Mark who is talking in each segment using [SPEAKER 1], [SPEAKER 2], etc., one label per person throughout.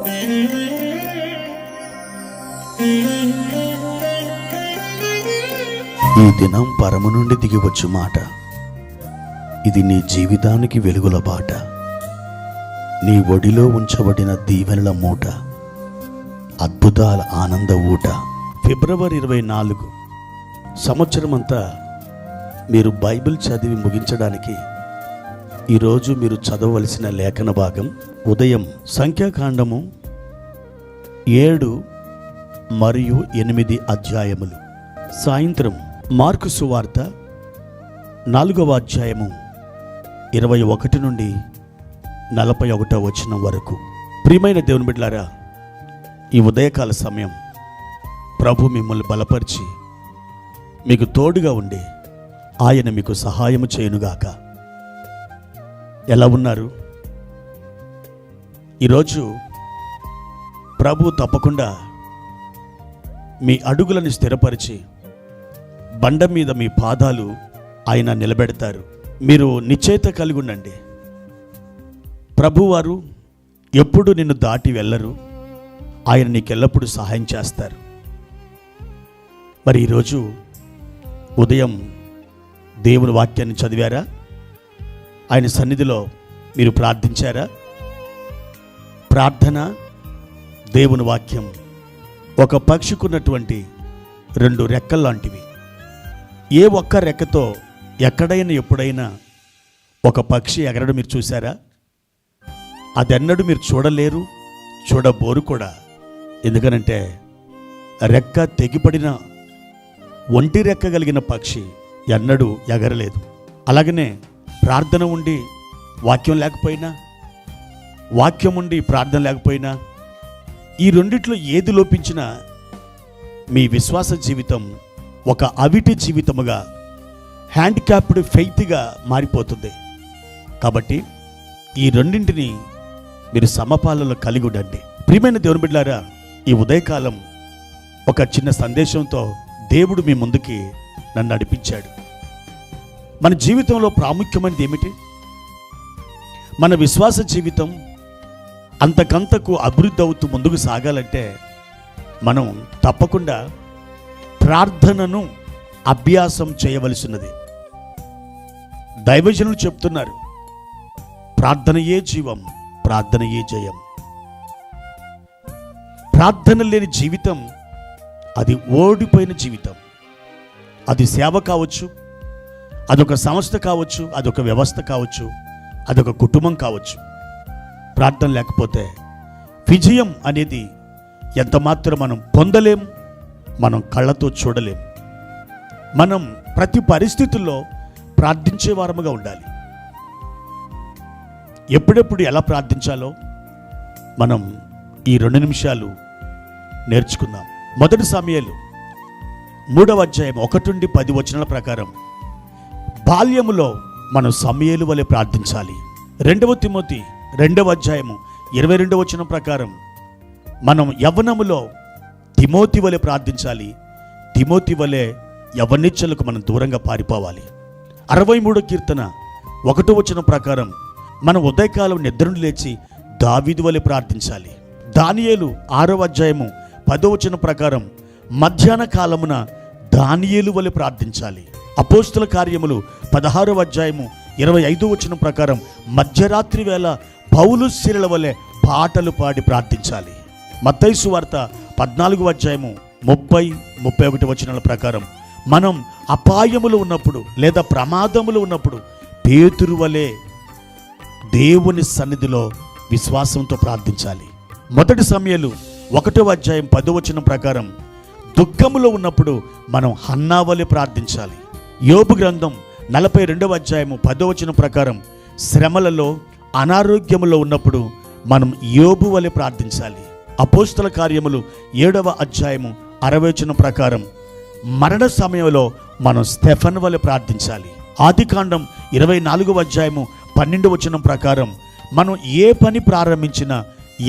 [SPEAKER 1] ఈ దినం పరము నుండి దిగివచ్చు మాట. ఇది నీ జీవితానికి వెలుగుల బాట. నీ ఒడిలో ఉంచబడిన దీవెనల మూట, అద్భుతాల ఆనంద ఊట. ఫిబ్రవరి 24 సంవత్సరమంతా మీరు బైబిల్ చదివి ముగించడానికి ఈరోజు మీరు చదవవలసిన లేఖన భాగం ఉదయం సంఖ్యాకాండము 7 మరియు 8 అధ్యాయములు, సాయంత్రం మార్కు సువార్త 4వ అధ్యాయము 21 నుండి 41వ వచనం వరకు. ప్రియమైన దేవుని బిడ్డలారా, ఈ ఉదయకాల సమయం ప్రభు మిమ్మల్ని బలపరిచి మీకు తోడుగా ఉండి ఆయన మీకు సహాయము చేయునుగాక. ఎలా ఉన్నారు? ఈరోజు ప్రభు తప్పకుండా మీ అడుగులను స్థిరపరిచి బండ మీద మీ పాదాలు ఆయన నిలబెడతారు. మీరు నిశ్చయిత కలిగి ఉండండి. ప్రభువారు ఎప్పుడు నిన్ను దాటి వెళ్ళరు. ఆయన నీకెల్లప్పుడూ సహాయం చేస్తారు. మరి ఈరోజు ఉదయం దేవుని వాక్యాన్ని చదివారా? ఆయన సన్నిధిలో మీరు ప్రార్థించారా? ప్రార్థన, దేవుని వాక్యం ఒక పక్షికున్నటువంటి 2 రెక్కలు లాంటివి. ఏ ఒక్క రెక్కతో ఎక్కడైనా ఎప్పుడైనా ఒక పక్షి ఎగరడం మీరు చూసారా? అదెన్నడూ మీరు చూడలేరు, చూడబోరు కూడా. ఎందుకనంటే రెక్క తెగిపడిన ఒంటి రెక్క కలిగిన పక్షి ఎన్నడూ ఎగరలేదు. అలాగనే ప్రార్థన ఉండి వాక్యం లేకపోయినా, వాక్యం ఉండి ప్రార్థన లేకపోయినా, ఈ రెండిట్లో ఏది లోపించినా మీ విశ్వాస జీవితం ఒక అవిటి జీవితముగా, హ్యాండిక్యాప్డ్ ఫెయిత్గా మారిపోతుంది. కాబట్టి ఈ రెండింటిని మీరు సమపాలలో కలిగి ఉండండి. ప్రియమైన దేవుని బిడ్డలారా, ఈ ఉదయకాలం ఒక చిన్న సందేశంతో దేవుడు మీ ముందుకి నన్ను నడిపించాడు. మన జీవితంలో ప్రాముఖ్యమైనది ఏమిటి? మన విశ్వాస జీవితం అంతకంతకు అభివృద్ధి అవుతూ ముందుకు సాగాలంటే మనం తప్పకుండా ప్రార్థనను అభ్యాసం చేయవలసినది. దైవజనులు చెప్తున్నారు, ప్రార్థనయే జీవం, ప్రార్థనయే జయం. ప్రార్థన లేని జీవితం అది ఓడిపోయిన జీవితం. అది సేవ కావచ్చు, అదొక సంస్థ కావచ్చు, అదొక వ్యవస్థ కావచ్చు, అదొక కుటుంబం కావచ్చు. ప్రార్థన లేకపోతే విజయం అనేది ఎంత మాత్రం మనం పొందలేం, మనం కళ్ళతో చూడలేం. మనం ప్రతి పరిస్థితుల్లో ప్రార్థించే వారముగా ఉండాలి. ఎప్పుడెప్పుడు ఎలా ప్రార్థించాలో మనం ఈ 2 నిమిషాలు నేర్చుకుందాం. 1 సమూయేలు 3వ అధ్యాయం 1 నుండి 10 వచనాల ప్రకారం బాల్యములో మనం సమూయేలు వలె ప్రార్థించాలి. 2వ తిమోతి 2వ అధ్యాయము 22వ వచనం ప్రకారం మనం యవ్వనములో తిమోతి వలె ప్రార్థించాలి. తిమోతి వలె యవ్వనిచ్చలకు మనం దూరంగా పారిపోవాలి. 63వ కీర్తన 1వ వచనం ప్రకారం మనం ఉదయకాలం నిద్ర నుండి లేచి దావీదు వలె ప్రార్థించాలి. దానియేలు 6వ అధ్యాయము 10వ వచనం ప్రకారం మధ్యాహ్న కాలమున దానియేలు వలె ప్రార్థించాలి. అపోస్తుల కార్యములు 16వ అధ్యాయము 25వ వచనం ప్రకారం మధ్యరాత్రి వేళ పౌలు శీలల వలె పాటలు పాడి ప్రార్థించాలి. మత్తయి సువార్త 14వ అధ్యాయము 30-31 వచనాల ప్రకారం మనం అపాయములు ఉన్నప్పుడు లేదా ప్రమాదములు ఉన్నప్పుడు పేతురు వలె దేవుని సన్నిధిలో విశ్వాసంతో ప్రార్థించాలి. 1 సమూయేలు 1వ అధ్యాయం 10వ వచనం ప్రకారం దుఃఖములో ఉన్నప్పుడు మనం హన్నా వలె ప్రార్థించాలి. యోబు గ్రంథం 42వ అధ్యాయము 10వ వచనం ప్రకారం శ్రమలలో, అనారోగ్యములో ఉన్నప్పుడు మనం యోబు వలె ప్రార్థించాలి. అపోస్తల కార్యములు 7వ అధ్యాయము 60వ వచనం ప్రకారం మరణ సమయంలో మనం స్టెఫన్ వలె ప్రార్థించాలి. ఆదికాండం 24వ అధ్యాయము 12వ వచనం ప్రకారం మనం ఏ పని ప్రారంభించినా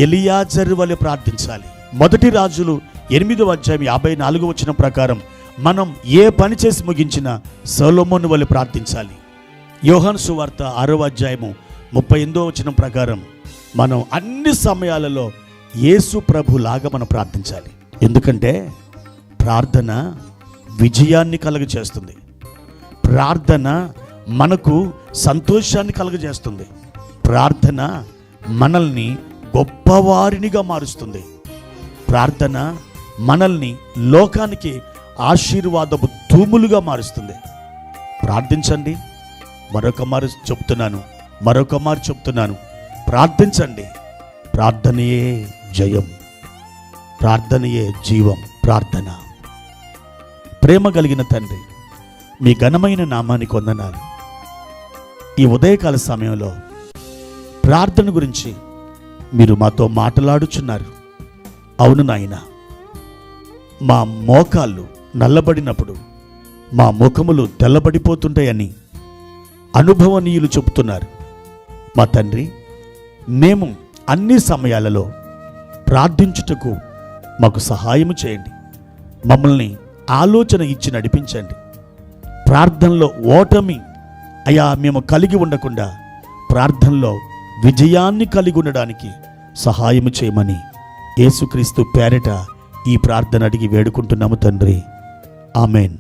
[SPEAKER 1] ఎలియాజరు వలె ప్రార్థించాలి. 1 రాజులు 8వ అధ్యాయం 54వ వచనం ప్రకారం మనం ఏ పని చేసి ముగించినా సొలొమోను వలె ప్రార్థించాలి. యోహాను సువార్త 6వ అధ్యాయము 38వ వచనం ప్రకారం మనం అన్ని సమయాలలో యేసు ప్రభులాగా మనం ప్రార్థించాలి. ఎందుకంటే ప్రార్థన విజయాన్ని కలుగజేస్తుంది. ప్రార్థన మనకు సంతోషాన్ని కలుగజేస్తుంది. ప్రార్థన మనల్ని గొప్పవారినిగా మారుస్తుంది. ప్రార్థన మనల్ని లోకానికి ఆశీర్వాదపు తూములుగా మారుస్తుంది. ప్రార్థించండి. మరొక మారు చెప్తున్నాను, ప్రార్థించండి. ప్రార్థనయే జయం, ప్రార్థనయే జీవం. ప్రార్థన. ప్రేమ కలిగిన తండ్రి, మీ ఘనమైన నామానికి వందనాలు. ఈ ఉదయకాల సమయంలో ప్రార్థన గురించి మీరు మాతో మాట్లాడుచున్నారు. అవును నాయన, మా మోకాళ్ళు నల్లబడినప్పుడు మా ముఖములు తెల్లబడిపోతుంటాయని అనుభవనీయులు చెబుతున్నారు. మా తండ్రి, మేము అన్ని సమయాలలో ప్రార్థించుటకు మాకు సహాయము చేయండి. మమ్మల్ని ఆలోచన ఇచ్చి నడిపించండి. ప్రార్థనలో ఓటమి మేము కలిగి ఉండకుండా ప్రార్థనలో విజయాన్ని కలిగి ఉండడానికి సహాయము చేయమని యేసుక్రీస్తు పేరిట ఈ ప్రార్థన అడిగి వేడుకుంటున్నాము తండ్రి. ఆమెన్.